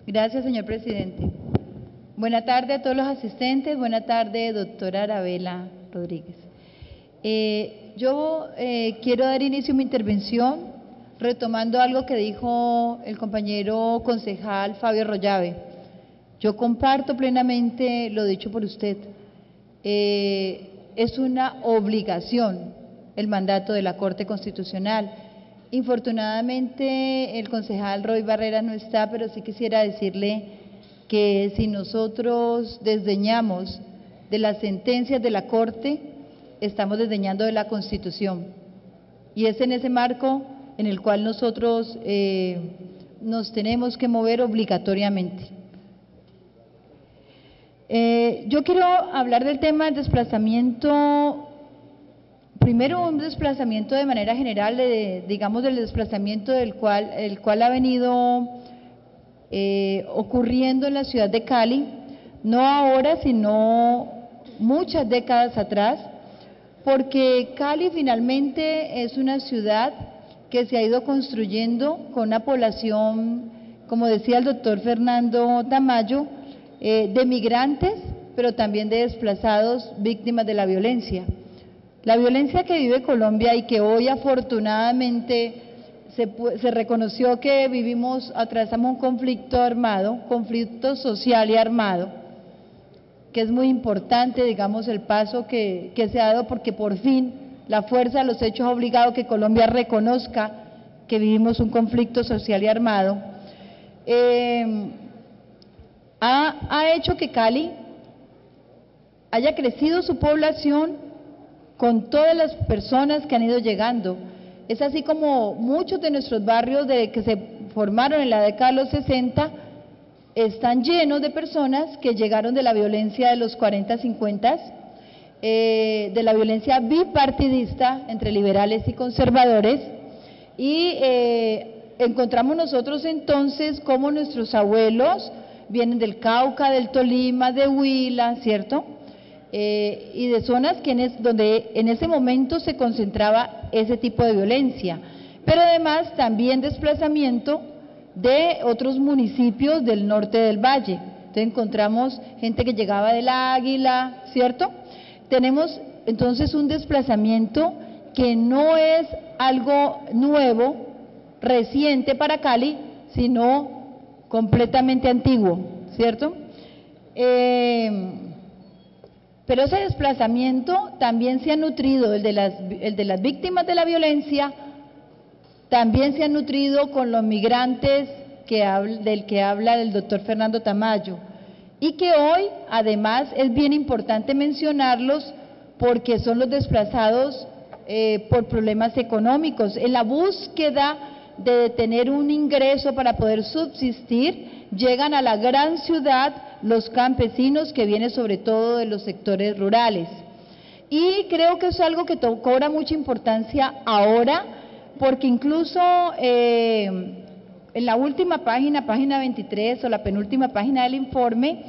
Gracias, señor presidente. Buena tarde a todos los asistentes. Buena tarde, doctora Arabela Rodríguez. Yo quiero dar inicio a mi intervención retomando algo que dijo el compañero concejal Fabio Royave. Yo comparto plenamente lo dicho por usted. Es una obligación el mandato de la Corte Constitucional. Infortunadamente el concejal Roy Barrera no está, pero sí quisiera decirle que si nosotros desdeñamos de las sentencias de la Corte, estamos desdeñando de la Constitución. Y es en ese marco en el cual nosotros nos tenemos que mover obligatoriamente. Yo quiero hablar del tema del desplazamiento. Primero, un desplazamiento de manera general, digamos, del desplazamiento el cual ha venido ocurriendo en la ciudad de Cali, no ahora, sino muchas décadas atrás, porque Cali finalmente es una ciudad que se ha ido construyendo con una población, como decía el doctor Fernando Tamayo, de migrantes, pero también de desplazados víctimas de la violencia. La violencia que vive Colombia y que hoy afortunadamente se reconoció que atravesamos un conflicto armado, conflicto social y armado, que es muy importante, digamos, el paso que se ha dado porque por fin la fuerza de los hechos ha obligado que Colombia reconozca que vivimos un conflicto social y armado. Ha hecho que Cali haya crecido su población con todas las personas que han ido llegando. Es así como muchos de nuestros barrios que se formaron en la década de los 60 están llenos de personas que llegaron de la violencia de los 40, 50, de la violencia bipartidista entre liberales y conservadores, y encontramos nosotros entonces como nuestros abuelos vienen del Cauca, del Tolima, de Huila, ¿cierto?, y de zonas donde en ese momento se concentraba ese tipo de violencia, pero además también desplazamiento de otros municipios del norte del valle. Entonces encontramos gente que llegaba del Águila, ¿cierto? Tenemos entonces un desplazamiento que no es algo nuevo, reciente para Cali, sino completamente antiguo, ¿cierto? Pero ese desplazamiento también se ha nutrido, el de las víctimas de la violencia, también se ha nutrido con los migrantes del que habla el doctor Fernando Tamayo, y que hoy además es bien importante mencionarlos porque son los desplazados por problemas económicos. En la búsqueda de tener un ingreso para poder subsistir, llegan a la gran ciudad los campesinos que vienen sobre todo de los sectores rurales. Y creo que es algo que cobra mucha importancia ahora, porque incluso en la última página, página 23 o la penúltima página del informe,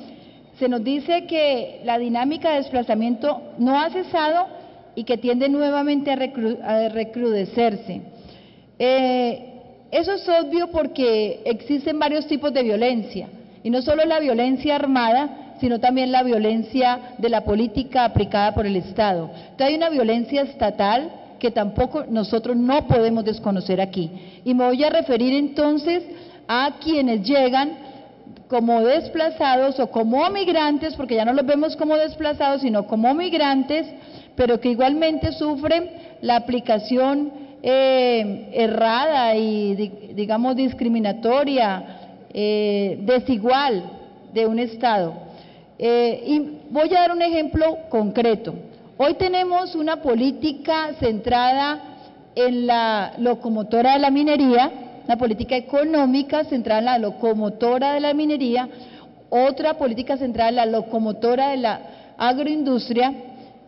se nos dice que la dinámica de desplazamiento no ha cesado y que tiende nuevamente a recrudecerse. Eso es obvio porque existen varios tipos de violencia, y no solo la violencia armada, sino también la violencia de la política aplicada por el Estado. Entonces hay una violencia estatal que tampoco nosotros no podemos desconocer aquí. Y me voy a referir entonces a quienes llegan como desplazados o como migrantes, porque ya no los vemos como desplazados, sino como migrantes, pero que igualmente sufren la aplicación errada y, digamos, discriminatoria, desigual de un Estado. Y voy a dar un ejemplo concreto. Hoy tenemos una política centrada en la locomotora de la minería, una política económica centrada en la locomotora de la minería, otra política centrada en la locomotora de la agroindustria,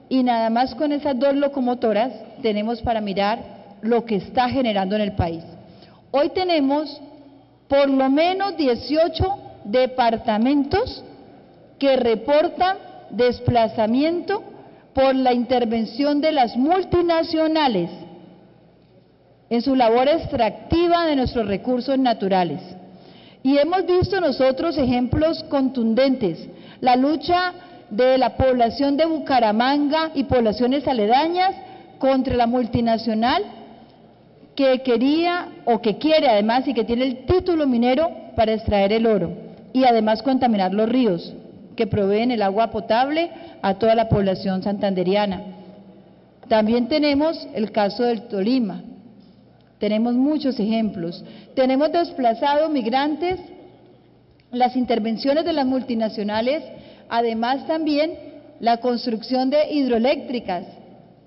y nada más con esas dos locomotoras tenemos para mirar lo que está generando en el país. Hoy tenemos por lo menos 18 departamentos que reportan desplazamiento por la intervención de las multinacionales en su labor extractiva de nuestros recursos naturales. Y hemos visto nosotros ejemplos contundentes. La lucha de la población de Bucaramanga y poblaciones aledañas contra la multinacional que quería o que quiere además y que tiene el título minero para extraer el oro y además contaminar los ríos que proveen el agua potable a toda la población santanderiana. También tenemos el caso del Tolima, tenemos muchos ejemplos, tenemos desplazados migrantes, las intervenciones de las multinacionales, además también la construcción de hidroeléctricas,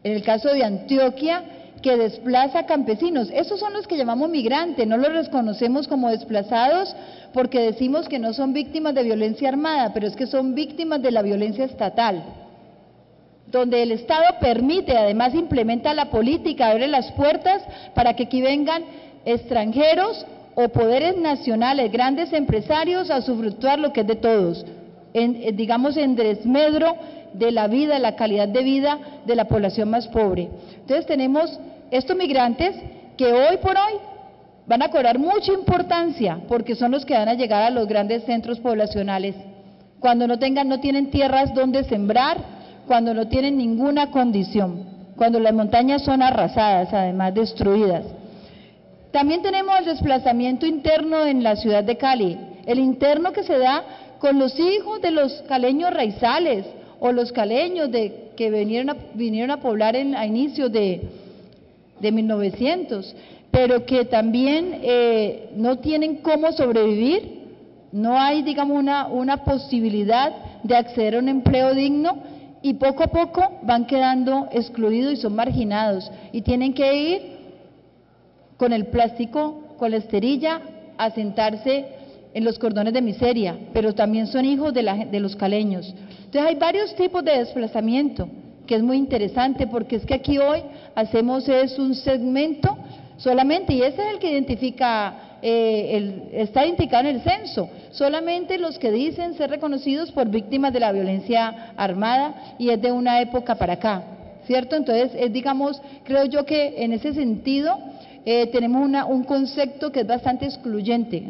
en el caso de Antioquia, que desplaza campesinos. Esos son los que llamamos migrantes, no los reconocemos como desplazados porque decimos que no son víctimas de violencia armada, pero es que son víctimas de la violencia estatal, donde el Estado permite, además implementa la política, abre las puertas para que aquí vengan extranjeros o poderes nacionales, grandes empresarios a usufructuar lo que es de todos, digamos en desmedro de la vida, de la calidad de vida de la población más pobre. Entonces tenemos estos migrantes que hoy por hoy van a cobrar mucha importancia porque son los que van a llegar a los grandes centros poblacionales cuando no tienen tierras donde sembrar, cuando no tienen ninguna condición, cuando las montañas son arrasadas, además destruidas. También tenemos el desplazamiento interno en la ciudad de Cali, el interno que se da con los hijos de los caleños raizales o los caleños que vinieron a poblar a inicios de 1900, pero que también no tienen cómo sobrevivir, no hay, digamos, una posibilidad de acceder a un empleo digno y poco a poco van quedando excluidos y son marginados y tienen que ir con el plástico, con la esterilla, a sentarse en los cordones de miseria, pero también son hijos de los caleños. Entonces hay varios tipos de desplazamiento, que es muy interesante, porque es que aquí hoy hacemos un segmento solamente, y ese es el que identifica, está indicado en el censo, solamente los que dicen ser reconocidos por víctimas de la violencia armada, y es de una época para acá, ¿cierto? Entonces, digamos, creo yo que en ese sentido tenemos un concepto que es bastante excluyente.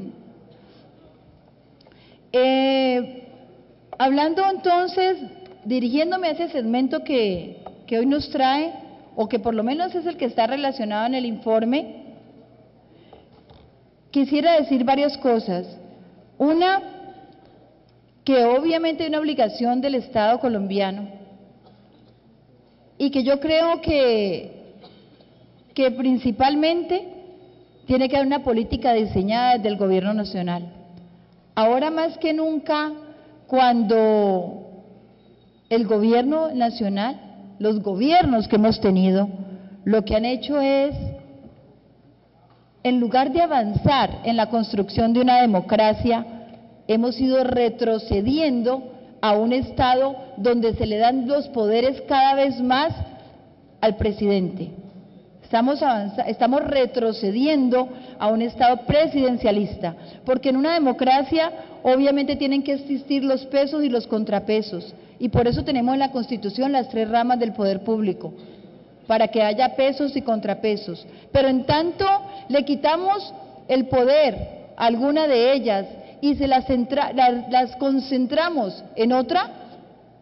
Hablando entonces, dirigiéndome a ese segmento que hoy nos trae, o que por lo menos es el que está relacionado en el informe, quisiera decir varias cosas. Una, que obviamente hay una obligación del Estado colombiano, y que yo creo que principalmente tiene que haber una política diseñada desde el gobierno nacional. Ahora más que nunca, cuando el gobierno nacional, los gobiernos que hemos tenido, lo que han hecho es, en lugar de avanzar en la construcción de una democracia, hemos ido retrocediendo a un Estado donde se le dan los poderes cada vez más al presidente. Estamos retrocediendo a un Estado presidencialista, porque en una democracia obviamente tienen que existir los pesos y los contrapesos, y por eso tenemos en la Constitución las 3 ramas del poder público, para que haya pesos y contrapesos. Pero en tanto le quitamos el poder a alguna de ellas y se las concentramos en otra,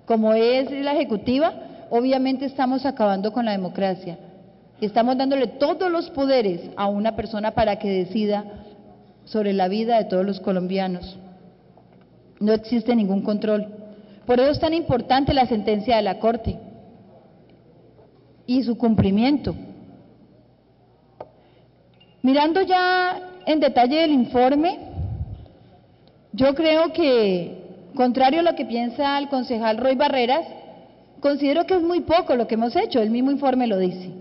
como es la ejecutiva, obviamente estamos acabando con la democracia. Estamos dándole todos los poderes a una persona para que decida sobre la vida de todos los colombianos. No existe ningún control. Por eso es tan importante la sentencia de la Corte y su cumplimiento. Mirando ya en detalle el informe, yo creo que, contrario a lo que piensa el concejal Roy Barreras, considero que es muy poco lo que hemos hecho, el mismo informe lo dice.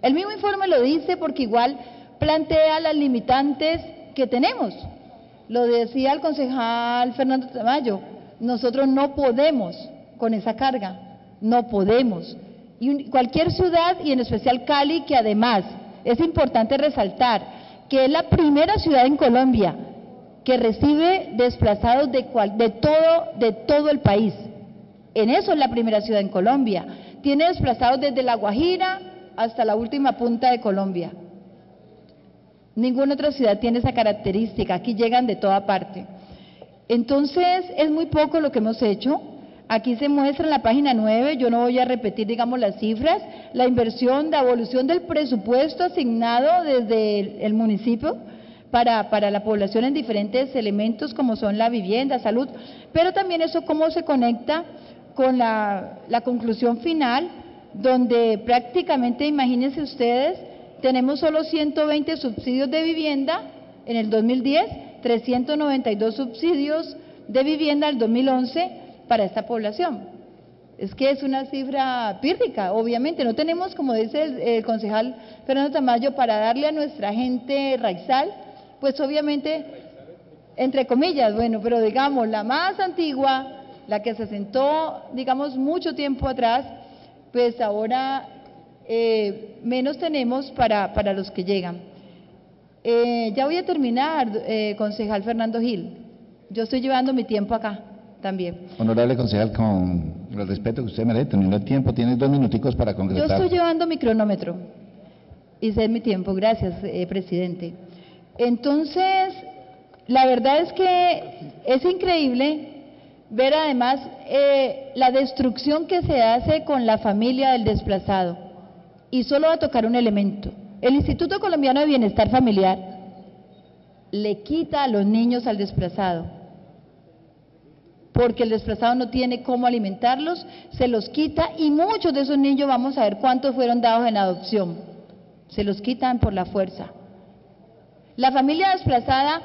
El mismo informe lo dice porque igual plantea las limitantes que tenemos. Lo decía el concejal Fernando Tamayo, nosotros no podemos con esa carga, no podemos. Y cualquier ciudad, y en especial Cali, que además es importante resaltar que es la primera ciudad en Colombia que recibe desplazados de todo el país. En eso es la primera ciudad en Colombia. Tiene desplazados desde La Guajira hasta la última punta de Colombia. Ninguna otra ciudad tiene esa característica, aquí llegan de toda parte. Entonces, es muy poco lo que hemos hecho. Aquí se muestra en la página 9, yo no voy a repetir, digamos, las cifras, la inversión, la evolución del presupuesto asignado desde el municipio para la población en diferentes elementos como son la vivienda, salud, pero también eso cómo se conecta con la conclusión final, donde prácticamente, imagínense ustedes, tenemos solo 120 subsidios de vivienda en el 2010, 392 subsidios de vivienda en el 2011 para esta población. Es que es una cifra pírrica, obviamente, no tenemos, como dice el concejal Fernando Tamayo, para darle a nuestra gente raizal, pues obviamente, entre comillas, bueno, pero digamos, la más antigua, la que se sentó, digamos, mucho tiempo atrás, pues ahora menos tenemos para los que llegan. Ya voy a terminar, concejal Fernando Gil. Yo estoy llevando mi tiempo acá también. Honorable concejal, con el respeto que usted merece, terminó el tiempo, tiene 2 minuticos para concretar. Yo estoy llevando mi cronómetro y sé mi tiempo, gracias, presidente. Entonces, la verdad es que es increíble ver además la destrucción que se hace con la familia del desplazado. Y solo va a tocar un elemento. El Instituto Colombiano de Bienestar Familiar le quita a los niños al desplazado, porque el desplazado no tiene cómo alimentarlos, se los quita y muchos de esos niños, vamos a ver cuántos fueron dados en adopción, se los quitan por la fuerza. La familia desplazada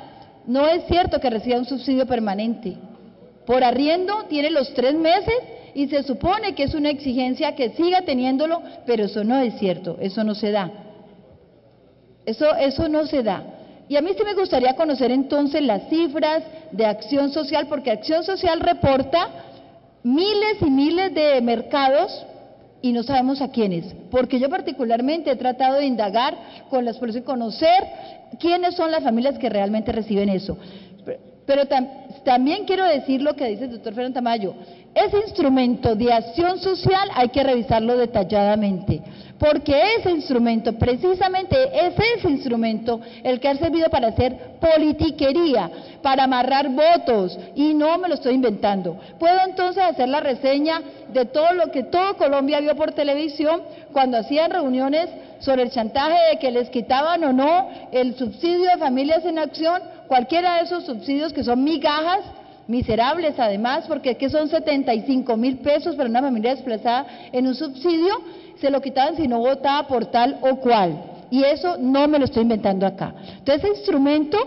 no es cierto que reciba un subsidio permanente, por arriendo tiene los 3 meses y se supone que es una exigencia que siga teniéndolo, pero eso no es cierto, eso no se da. Eso no se da. Y a mí sí me gustaría conocer entonces las cifras de Acción Social, porque Acción Social reporta miles y miles de mercados y no sabemos a quiénes, porque yo particularmente he tratado de indagar con las personas y conocer quiénes son las familias que realmente reciben eso. Pero también quiero decir lo que dice el doctor Fernando Tamayo, ese instrumento de acción social hay que revisarlo detalladamente, porque ese instrumento, precisamente es ese instrumento el que ha servido para hacer politiquería, para amarrar votos, y no me lo estoy inventando. Puedo entonces hacer la reseña de todo lo que todo Colombia vio por televisión cuando hacían reuniones sobre el chantaje de que les quitaban o no el subsidio de Familias en Acción, cualquiera de esos subsidios que son migajas, miserables además, porque es que son 75.000 pesos para una familia desplazada en un subsidio, se lo quitaban si no votaba por tal o cual, y eso no me lo estoy inventando acá. Entonces ese instrumento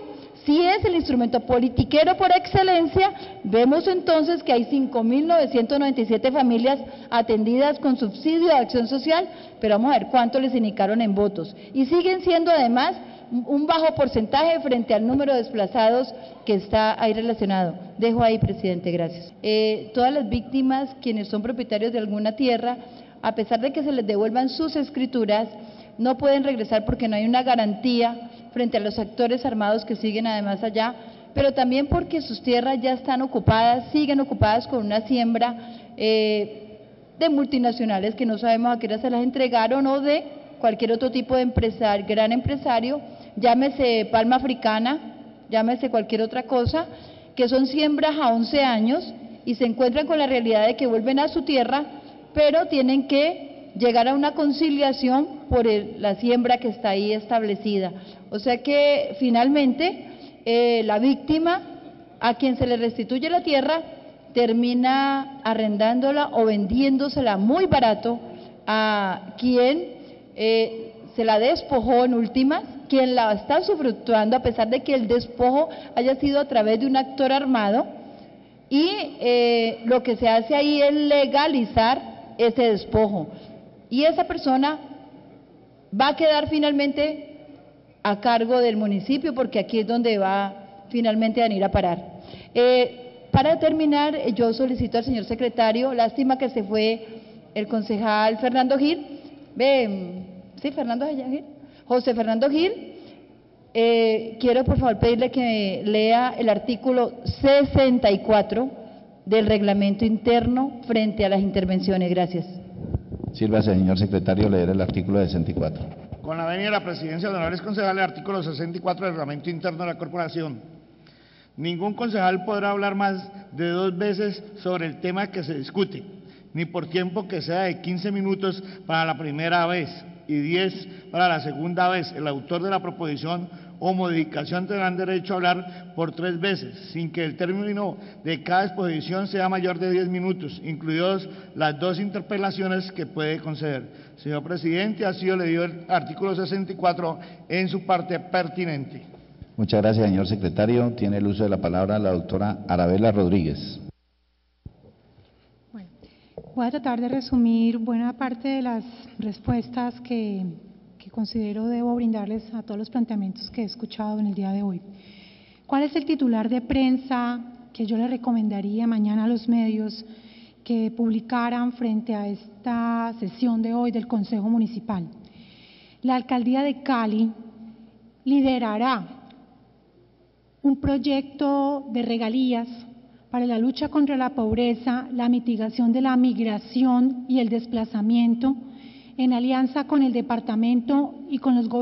sí es el instrumento politiquero por excelencia. Vemos entonces que hay 5.997 familias atendidas con subsidio de acción social, pero vamos a ver cuánto les indicaron en votos, y siguen siendo además un bajo porcentaje frente al número de desplazados que está ahí relacionado. Dejo ahí, presidente, gracias. Todas las víctimas, quienes son propietarios de alguna tierra, a pesar de que se les devuelvan sus escrituras, no pueden regresar porque no hay una garantía frente a los actores armados que siguen además allá, pero también porque sus tierras ya están ocupadas, siguen ocupadas con una siembra de multinacionales que no sabemos a qué hora se las entregaron, o de cualquier otro tipo de empresario, gran empresario, llámese palma africana, llámese cualquier otra cosa, que son siembras a 11 años y se encuentran con la realidad de que vuelven a su tierra, pero tienen que llegar a una conciliación por la siembra que está ahí establecida. O sea que finalmente la víctima, a quien se le restituye la tierra, termina arrendándola o vendiéndosela muy barato a quien se la despojó en últimas, quien la está usufructuando a pesar de que el despojo haya sido a través de un actor armado, y lo que se hace ahí es legalizar ese despojo, y esa persona va a quedar finalmente a cargo del municipio, porque aquí es donde va finalmente a venir a parar. Para terminar, yo solicito al señor secretario, lástima que se fue el concejal Fernando Gil, ¿sí, Fernando Gil? José Fernando Gil, quiero por favor pedirle que lea el artículo 64 del reglamento interno frente a las intervenciones. Gracias. Sírvase, señor secretario, leer el artículo 64. Con la venia de la presidencia de honorables concejales, artículo 64 del reglamento interno de la corporación. Ningún concejal podrá hablar más de 2 veces sobre el tema que se discute, ni por tiempo que sea de 15 minutos para la primera vez y 10 para la segunda vez. El autor de la proposición o modificación tendrán derecho a hablar por 3 veces, sin que el término de cada exposición sea mayor de 10 minutos, incluidos las 2 interpelaciones que puede conceder. Señor presidente, así le dio el artículo 64 en su parte pertinente. Muchas gracias, señor secretario. Tiene el uso de la palabra la doctora Arabela Rodríguez. Bueno, voy a tratar de resumir buena parte de las respuestas que considero debo brindarles a todos los planteamientos que he escuchado en el día de hoy. ¿Cuál es el titular de prensa que yo le recomendaría mañana a los medios que publicaran frente a esta sesión de hoy del Consejo Municipal? La Alcaldía de Cali liderará un proyecto de regalías para la lucha contra la pobreza, la mitigación de la migración y el desplazamiento, en alianza con el departamento y con los gobernadores